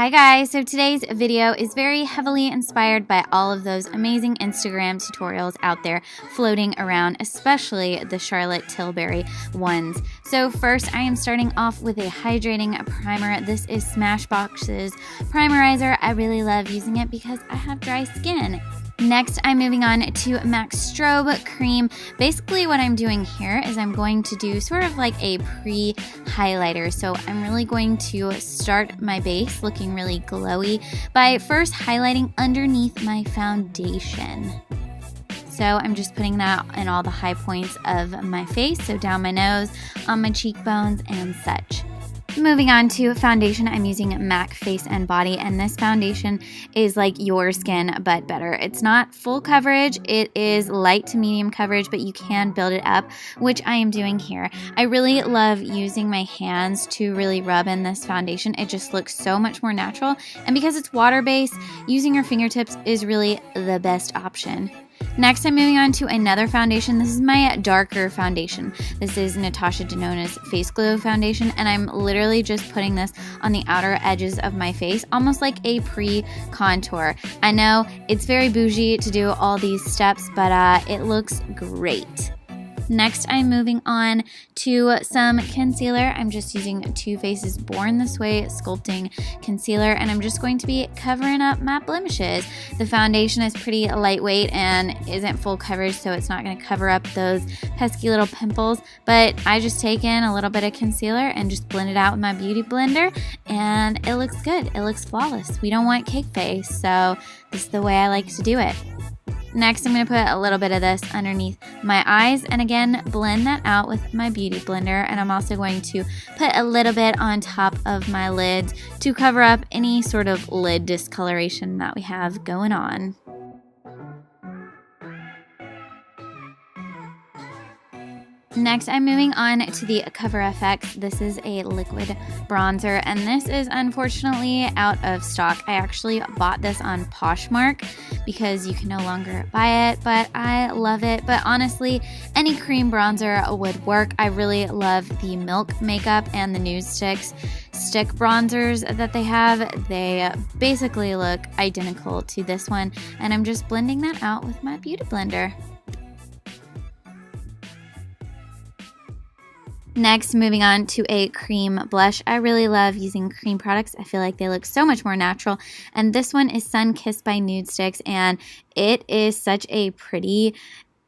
Hi guys, so today's video is very heavily inspired by all of those amazing Instagram tutorials out there floating around, especially the Charlotte Tilbury ones. So first I am starting off with a hydrating primer. This is Smashbox's primerizer. I really love using it because I have dry skin. Next, I'm moving on to MAC Strobe Cream. Basically what I'm doing here is I'm going to do sort of like a pre-highlighter. So I'm really going to start my base looking really glowy by first highlighting underneath my foundation. So I'm just putting that in all the high points of my face, so down my nose, on my cheekbones, and such. Moving on to foundation, I'm using MAC Face and Body, and this foundation is like your skin but better. It's not full coverage, it is light to medium coverage, but you can build it up, which I am doing here. I really love using my hands to really rub in this foundation. It just looks so much more natural, and because it's water-based, using your fingertips is really the best option. Next, I'm moving on to another foundation. This is my darker foundation. This is Natasha Denona's Face Glow foundation, and I'm literally just putting this on the outer edges of my face, almost like a pre-contour. I know it's very bougie to do all these steps, but it looks great. Next, I'm moving on to some concealer. I'm just using Too Faced's Born This Way Sculpting Concealer, and I'm just going to be covering up my blemishes. The foundation is pretty lightweight and isn't full coverage, so it's not going to cover up those pesky little pimples, but I just take in a little bit of concealer and just blend it out with my beauty blender, and it looks good. It looks flawless. We don't want cake face, so this is the way I like to do it. Next, I'm going to put a little bit of this underneath my eyes and again blend that out with my beauty blender, and I'm also going to put a little bit on top of my lids to cover up any sort of lid discoloration that we have going on. Next, I'm moving on to the Cover FX. This is a liquid bronzer, and this is unfortunately out of stock. I actually bought this on Poshmark because you can no longer buy it, but I love it. But honestly, any cream bronzer would work. I really love the Milk Makeup and the Nude Sticks stick bronzers that they have. They basically look identical to this one, and I'm just blending that out with my beauty blender. Next, moving on to a cream blush. I really love using cream products. I feel like they look so much more natural. And this one is Sun Kissed by Nude Sticks, and it is such a pretty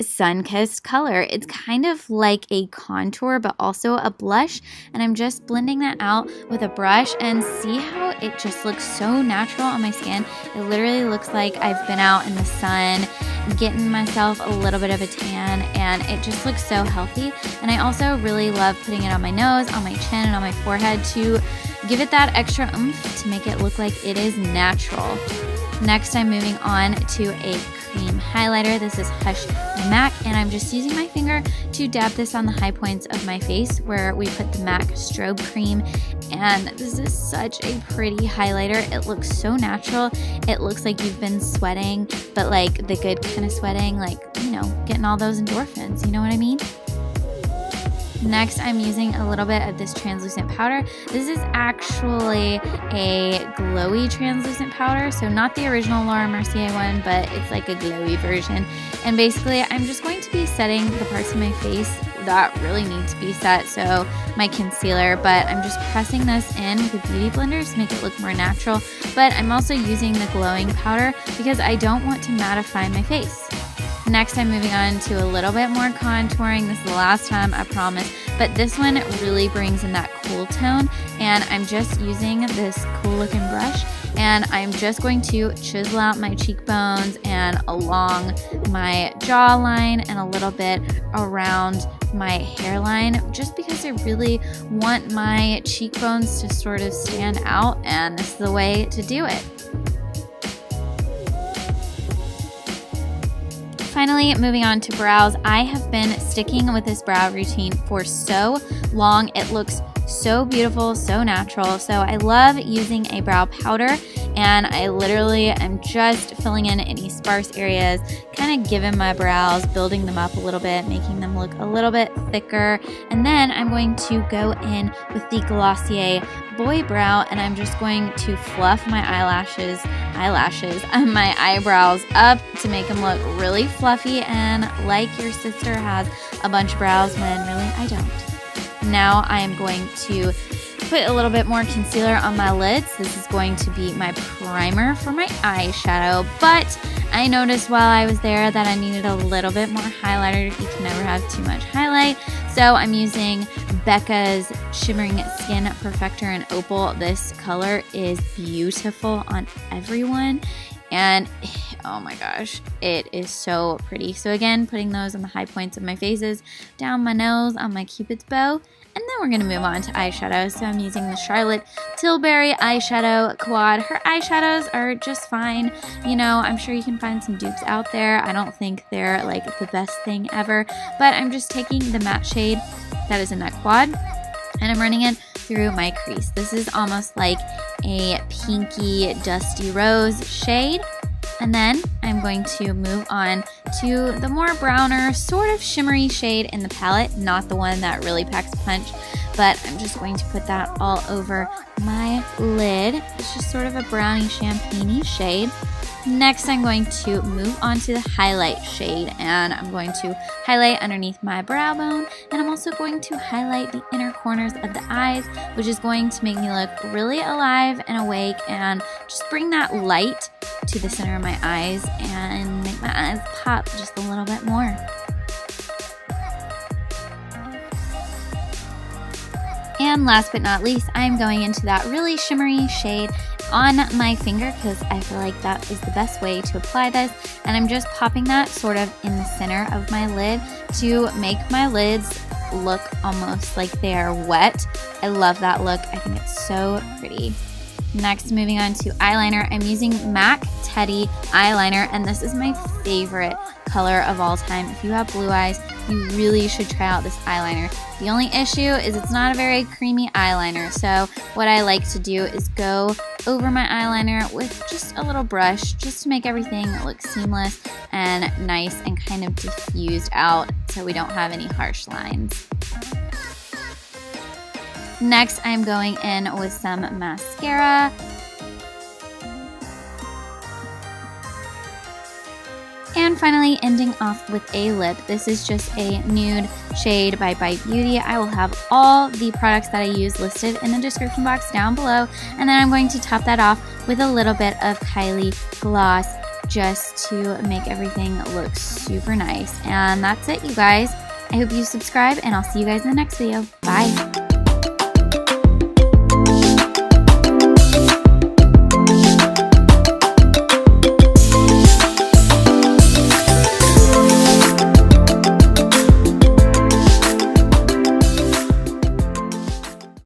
sun-kissed color. It's kind of like a contour but also a blush, and I'm just blending that out with a brush, and see how it just looks so natural on my skin. It literally looks like I've been out in the sun getting myself a little bit of a tan, and it just looks so healthy. And I also really love putting it on my nose, on my chin, and on my forehead to give it that extra oomph to make it look like it is natural. Next, I'm moving on to a cream highlighter. This is Hush by MAC, and I'm just using my finger to dab this on the high points of my face where we put the MAC Strobe Cream. And this is such a pretty highlighter. It looks so natural. It looks like you've been sweating, but like the good kind of sweating, like, you know, getting all those endorphins, you know what I mean? Next, I'm using a little bit of this translucent powder. This is actually a glowy translucent powder, so not the original Laura Mercier one, but it's like a glowy version. And basically, I'm just going to be setting the parts of my face that really need to be set, so my concealer, but I'm just pressing this in with a beauty blender to make it look more natural. But I'm also using the glowing powder because I don't want to mattify my face. Next, I'm moving on to a little bit more contouring. This is the last time, I promise. But this one really brings in that cool tone. And I'm just using this cool looking brush. And I'm just going to chisel out my cheekbones and along my jawline and a little bit around my hairline, just because I really want my cheekbones to sort of stand out. And this is the way to do it. Finally, moving on to brows. I have been sticking with this brow routine for so long. It looks so beautiful, so natural. So I love using a brow powder, and I literally am just filling in any sparse areas, kind of giving my brows, building them up a little bit, making them look a little bit thicker. And then I'm going to go in with the Glossier Boy Brow, and I'm just going to fluff my my eyebrows up to make them look really fluffy and like your sister has a bunch of brows when really I don't. Now I am going to put a little bit more concealer on my lids. This is going to be my primer for my eyeshadow, but I noticed while I was there that I needed a little bit more highlighter. You can never have too much highlight, so I'm using Becca's Shimmering Skin Perfector in Opal. This color is beautiful on everyone, and oh my gosh, it is so pretty. So again, putting those on the high points of my faces, down my nose, on my Cupid's bow, and then we're going to move on to eyeshadow. So I'm using the Charlotte Tilbury eyeshadow quad. Her eyeshadows are just fine. You know, I'm sure you can find some dupes out there. I don't think they're like the best thing ever, but I'm just taking the matte shade that is in that quad, and I'm running it through my crease. This is almost like a pinky dusty rose shade. And then I'm going to move on to the more browner, sort of shimmery shade in the palette, not the one that really packs a punch, but I'm just going to put that all over my lid. It's just sort of a browny champagne-y shade. Next, I'm going to move on to the highlight shade, and I'm going to highlight underneath my brow bone, and I'm also going to highlight the inner corners of the eyes, which is going to make me look really alive and awake and just bring that light to the center of my eyes and make my eyes pop just a little bit more. And last but not least, I'm going into that really shimmery shade on my finger because I feel like that is the best way to apply this, and I'm just popping that sort of in the center of my lid to make my lids look almost like they are wet. I love that look. I think it's so pretty. Next, moving on to eyeliner, I'm using MAC Teddy eyeliner, and this is my favorite color of all time. If you have blue eyes, you really should try out this eyeliner. The only issue is it's not a very creamy eyeliner, so what I like to do is go over my eyeliner with just a little brush just to make everything look seamless and nice and kind of diffused out so we don't have any harsh lines. Next, I'm going in with some mascara. And finally, ending off with a lip. This is just a nude shade by Bite Beauty. I will have all the products that I use listed in the description box down below. And then I'm going to top that off with a little bit of Kylie gloss just to make everything look super nice. And that's it, you guys. I hope you subscribe, and I'll see you guys in the next video. Bye.